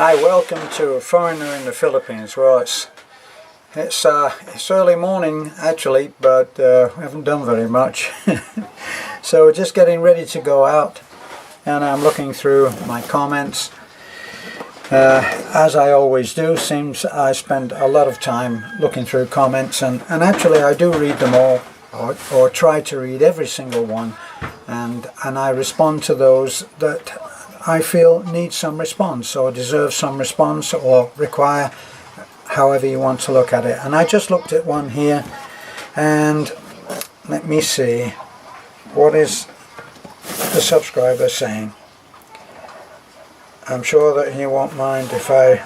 Hi, welcome to A Foreigner in the Philippines. Well, it's early morning actually, but we haven't done very much. So we're just getting ready to go out, and I'm looking through my comments. As I always do, seems I spend a lot of time looking through comments, and actually I do read them all, or try to read every single one, and I respond to those that I feel need some response, or deserve some response, or require, however you want to look at it. And I just looked at one here, and let me see, what is the subscriber saying? I'm sure that he won't mind if I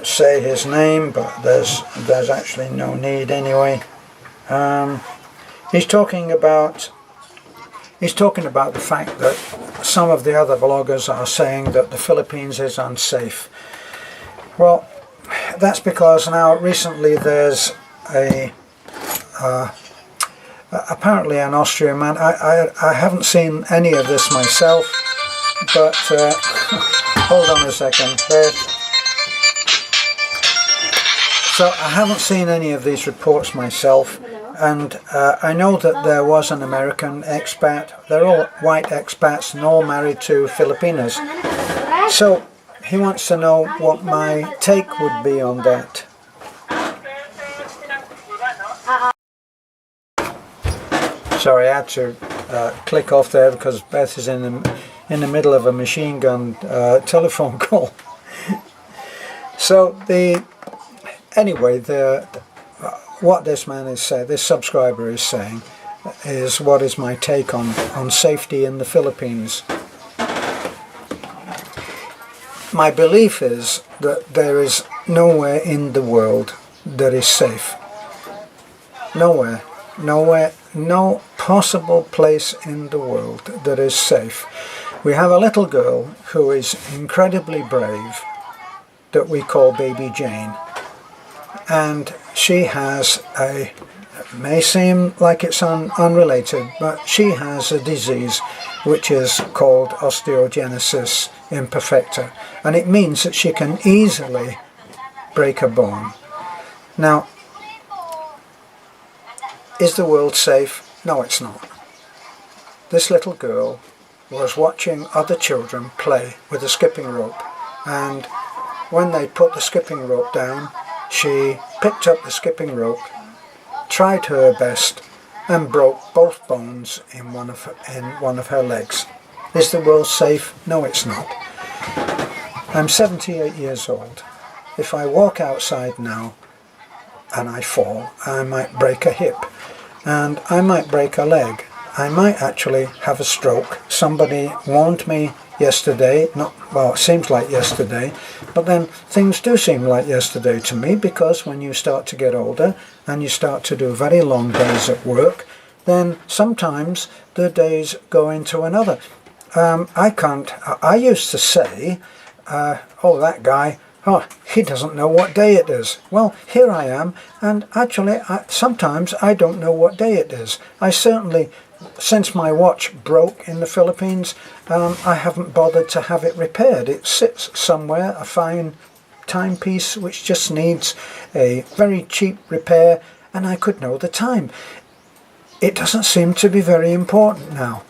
say his name, but there's actually no need anyway. He's talking about the fact that some of the other bloggers are saying that the Philippines is unsafe. Well, that's because now recently there's apparently an Austrian man. I haven't seen any of this myself, but hold on a second there. So I haven't seen any of these reports myself, and I know that there was an American expat. They're all white expats and all married to Filipinas. So he wants to know what my take would be on that. Sorry, I had to click off there because Beth is in the middle of a machine gun telephone call. So what this man is saying, this subscriber is saying, is what is my take on safety in the Philippines. My belief is that there is nowhere in the world that is safe. Nowhere, no possible place in the world that is safe. We have a little girl who is incredibly brave that we call Baby Jane. And she has it may seem like it's unrelated, but she has a disease which is called osteogenesis imperfecta, and it means that she can easily break a bone. Now, is the world safe? No, it's not. This little girl was watching other children play with a skipping rope, and when they put the skipping rope down, she picked up the skipping rope, tried her best, and broke both bones in one of her legs. Is the world safe? No, it's not. I'm 78 years old. If I walk outside now and I fall, I might break a hip, and I might break a leg. I might actually have a stroke. Somebody warned me yesterday, it seems like yesterday, but then things do seem like yesterday to me, because when you start to get older and you start to do very long days at work, then sometimes the days go into another. I used to say, that guy, he doesn't know what day it is. Well, here I am, and actually sometimes I don't know what day it is. I certainly, since my watch broke in the Philippines, I haven't bothered to have it repaired. It sits somewhere, a fine timepiece which just needs a very cheap repair, and I could know the time. It doesn't seem to be very important now.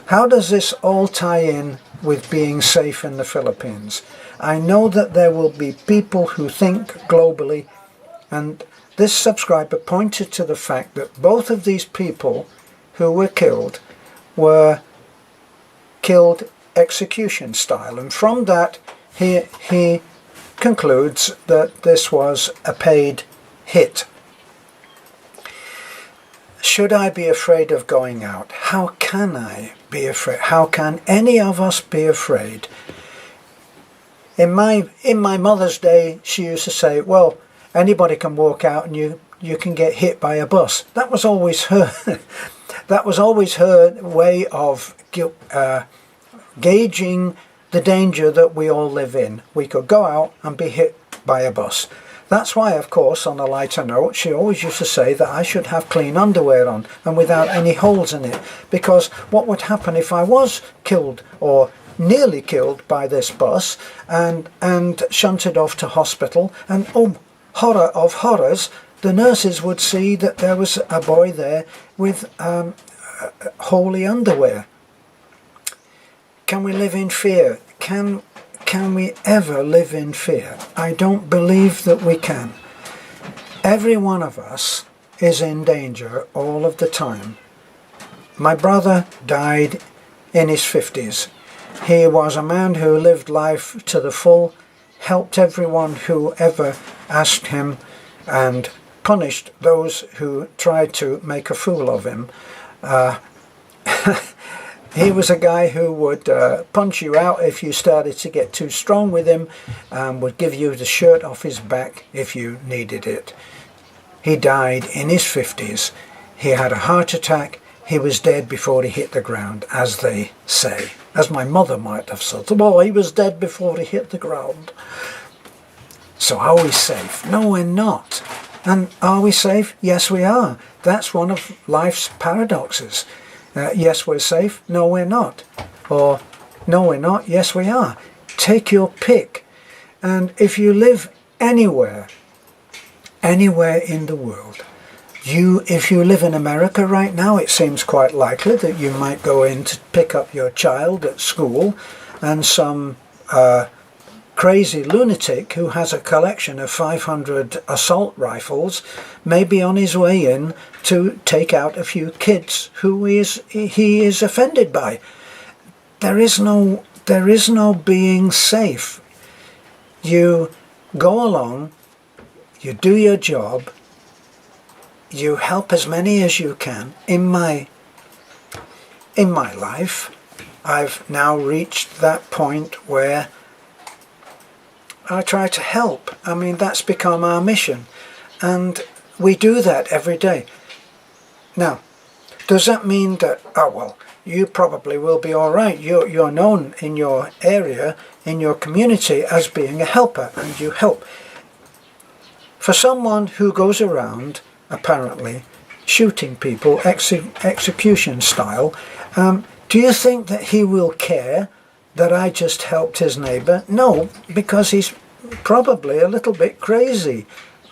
How does this all tie in with being safe in the Philippines? I know that there will be people who think globally, and this subscriber pointed to the fact that both of these people who were killed execution style, and from that he concludes that this was a paid hit. Should I be afraid of going out? How can I be afraid? How can any of us be afraid? In my mother's day, she used to say, well, anybody can walk out and you can get hit by a bus. That was always her that was always her way of gauging the danger that we all live in. We could go out and be hit by a bus. That's why, of course, on a lighter note, she always used to say that I should have clean underwear on and without any holes in it, because what would happen if I was killed or nearly killed by this bus and shunted off to hospital, and oh, horror of horrors, the nurses would see that there was a boy there with holy underwear. Can we live in fear? Can we ever live in fear? I don't believe that we can. Every one of us is in danger all of the time. My brother died in his 50s. He was a man who lived life to the full, helped everyone who ever asked him, and punished those who tried to make a fool of him. He was a guy who would punch you out if you started to get too strong with him, and would give you the shirt off his back if you needed it. He died in his 50s. He had a heart attack. He was dead before he hit the ground, as they say. As my mother might have said, well, he was dead before he hit the ground. So are we safe? No, we're not. And are we safe? Yes, we are. That's one of life's paradoxes. Yes, we're safe. No, we're not. Or, no, we're not. Yes, we are. Take your pick. And if you live anywhere in the world, if you live in America right now, it seems quite likely that you might go in to pick up your child at school, and some crazy lunatic who has a collection of 500 assault rifles may be on his way in to take out a few kids who he is offended by. There is no being safe. You go along, you do your job, you help as many as you can. In my life, I've now reached that point where I try to help. I mean, that's become our mission, and we do that every day. Now, does that mean that, oh well, you probably will be all right. You're known in your area, in your community, as being a helper, and you help. For someone who goes around, apparently, shooting people execution style, do you think that he will care that I just helped his neighbour? No, because he's probably a little bit crazy.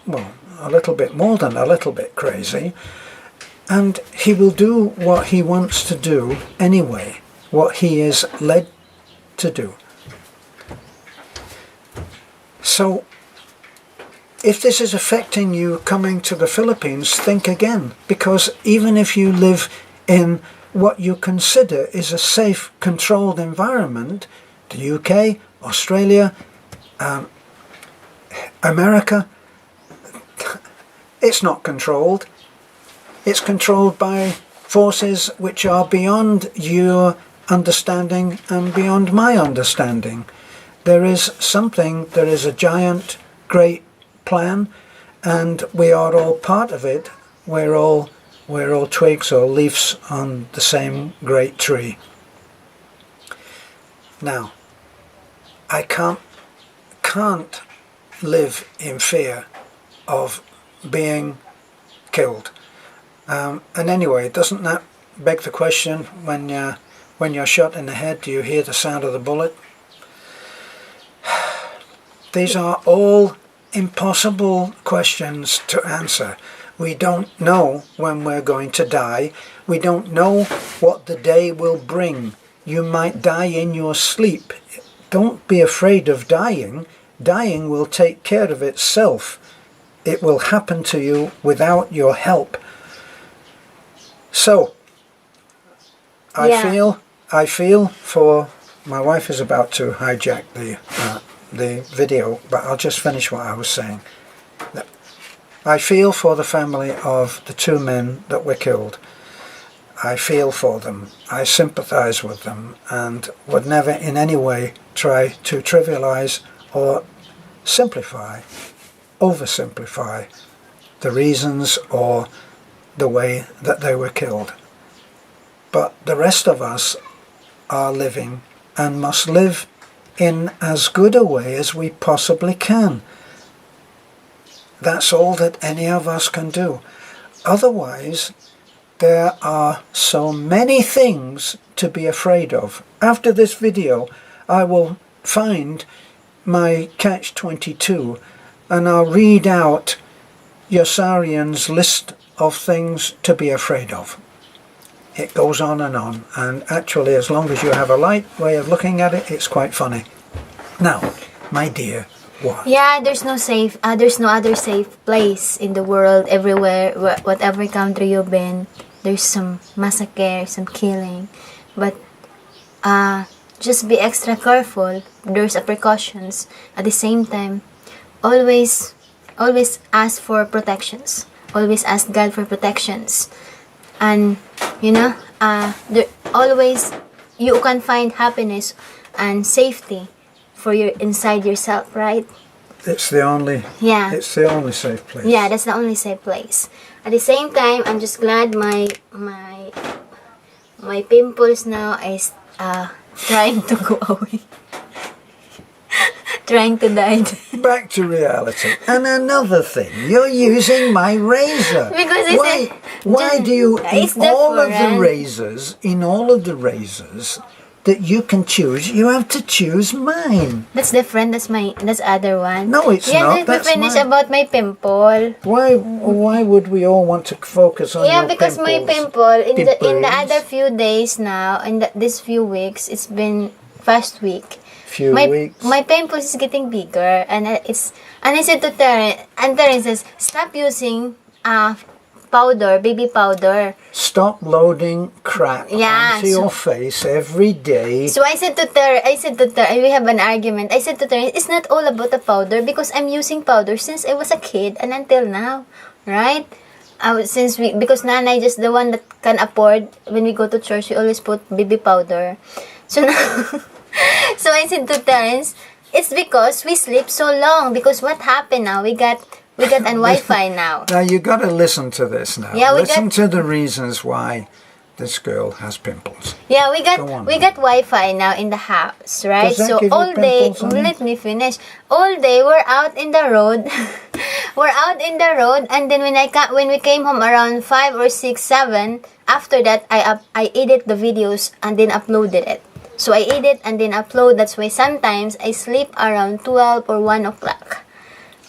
Well, a little bit more than a little bit crazy. And he will do what he wants to do anyway, what he is led to do. So, if this is affecting you coming to the Philippines, think again, because even if you live in what you consider is a safe, controlled environment, the UK, Australia, America, it's not controlled. It's controlled by forces which are beyond your understanding and beyond my understanding. There is a giant, great plan, and we are all part of it. We're all twigs or leaves on the same great tree. Now, I can't live in fear of being killed. And anyway, doesn't that beg the question, when you're shot in the head, do you hear the sound of the bullet? These are all impossible questions to answer. We don't know when we're going to die. We don't know what the day will bring. You might die in your sleep. Don't be afraid of dying. Dying will take care of itself. It will happen to you without your help. So, I feel for, my wife is about to hijack the video, but I'll just finish what I was saying. I feel for the family of the two men that were killed. I feel for them. I sympathize with them, and would never in any way try to trivialize or simplify, oversimplify the reasons or the way that they were killed. But the rest of us are living and must live in as good a way as we possibly can. That's all that any of us can do. Otherwise, There are so many things to be afraid of. After this video, I will find my catch-22 and I'll read out Yossarian's list of things to be afraid of. It goes on, and actually, as long as you have a light way of looking at it, it's quite funny. Now, my dear, what? Yeah, there's no other safe place in the world. Everywhere, whatever country you've been, there's some massacre, some killing. But just be extra careful. There's a precautions. At the same time, always ask for protections. Always ask God for protections. And always you can find happiness and safety for inside yourself, right? It's the only safe place. Yeah, that's the only safe place. At the same time, I'm just glad my pimples now is trying to go away. Trying to die. Back to reality. And another thing, you're using my razor. Because why do you, in all of the different. razors that you can choose, you have to choose mine? That's different. That's other one. No, it's not. Yeah, let me finish about my pimple. Why would we all want to focus on your because pimples? my pimple in the other few days now, this few weeks, it's been past week. My pimples is getting bigger, and I said to Terence, and Terence says, stop using powder, baby powder. Stop loading crap onto your face every day. So I said to Terence, we have an argument. I said to Terence, it's not all about the powder, because I'm using powder since I was a kid and until now, right? Because Nanay just the one that can afford, when we go to church, we always put baby powder. So now, so I said to Terence, it's because we sleep so long. Because what happened now? We got an Wi-Fi now. Now you got to listen to this now. Yeah, listen to the reasons why this girl has pimples. Yeah, we got Wi-Fi now in the house, right? So all day, let me finish. All day we're out in the road. We're out in the road, and then when we came home around 5 or 6, 7, after that I edit the videos and then uploaded it. So I edit and then upload. That's why sometimes I sleep around 12 or 1 o'clock.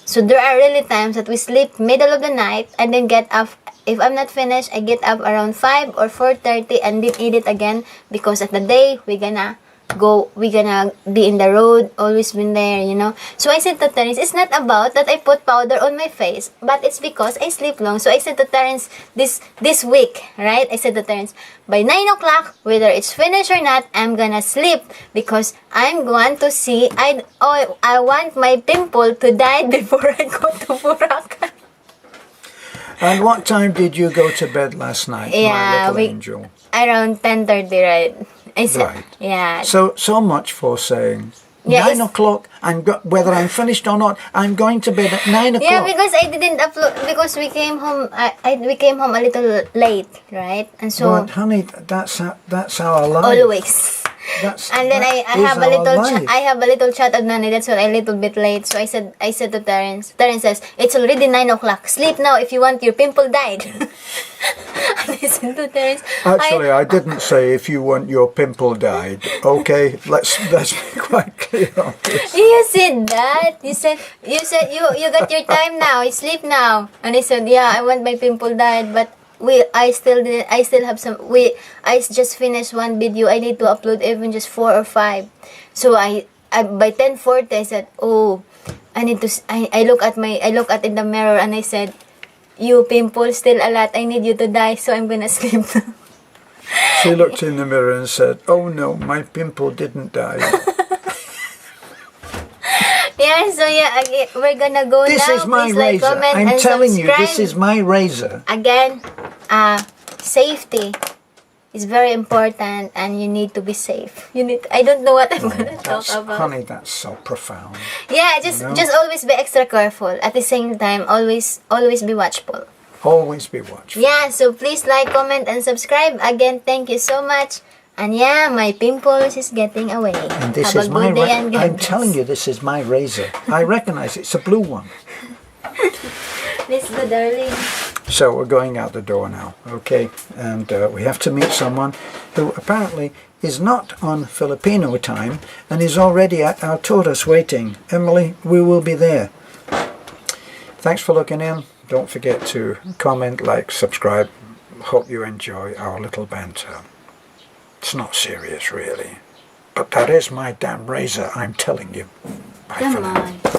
So there are really times that we sleep middle of the night and then get up. If I'm not finished, I get up around 5 or 4:30 and then edit again, because at the day we're gonna be in the road, always been there, So I said to Terence, it's not about that I put powder on my face, but it's because I sleep long. So I said to Terence this week, right? I said to Terence, by 9 o'clock, whether it's finished or not, I'm gonna sleep, because I'm going to see, I want my pimple to die before I go to Boracay. And what time did you go to bed last night, my little angel? Around 10:30, right? I said, right. Yeah. So much for saying 9 o'clock, whether I'm finished or not, I'm going to bed at 9 o'clock. Yeah, because I didn't upload, because we came home we came home a little late, right? And so, but honey, that's our life. Always. And then I have a little chat at Nanay. That's why I'm a little bit late. So I said to Terence. Terence says, it's already 9 o'clock. Sleep now if you want your pimple died. And I said to Terence, actually, I didn't say if you want your pimple died. Okay, let's be quite clear on this. You said that. You said you got your time now. You sleep now. And I said, yeah, I want my pimple died, but I just finished one video. I need to upload even just 4 or 5. So I by 10:40 I said, oh, I need to. I look at in the mirror and I said, you pimple still a lot. I need you to die. So I'm gonna sleep. She looked in the mirror and said, oh no, my pimple didn't die. Yeah, so we're gonna go this now. Is my Please razor. comment, I'm and telling subscribe. you, this is my razor. Again, safety is very important, and you need to be safe. I don't know what I'm gonna talk about. Honey, that's so profound. Yeah, just always be extra careful. At the same time, always be watchful. Always be watchful. Yeah, so please like, comment, and subscribe. Again, thank you so much. And yeah, my pimples is getting away. And this is my razor. I'm telling you, this is my razor. I recognize it's a blue one. Let's go, darling. So we're going out the door now, okay? And we have to meet someone who apparently is not on Filipino time and is already at our tourist waiting. Emily, we will be there. Thanks for looking in. Don't forget to comment, like, subscribe. Hope you enjoy our little banter. It's not serious, really. But that is my damn razor, I'm telling you. Bye for now.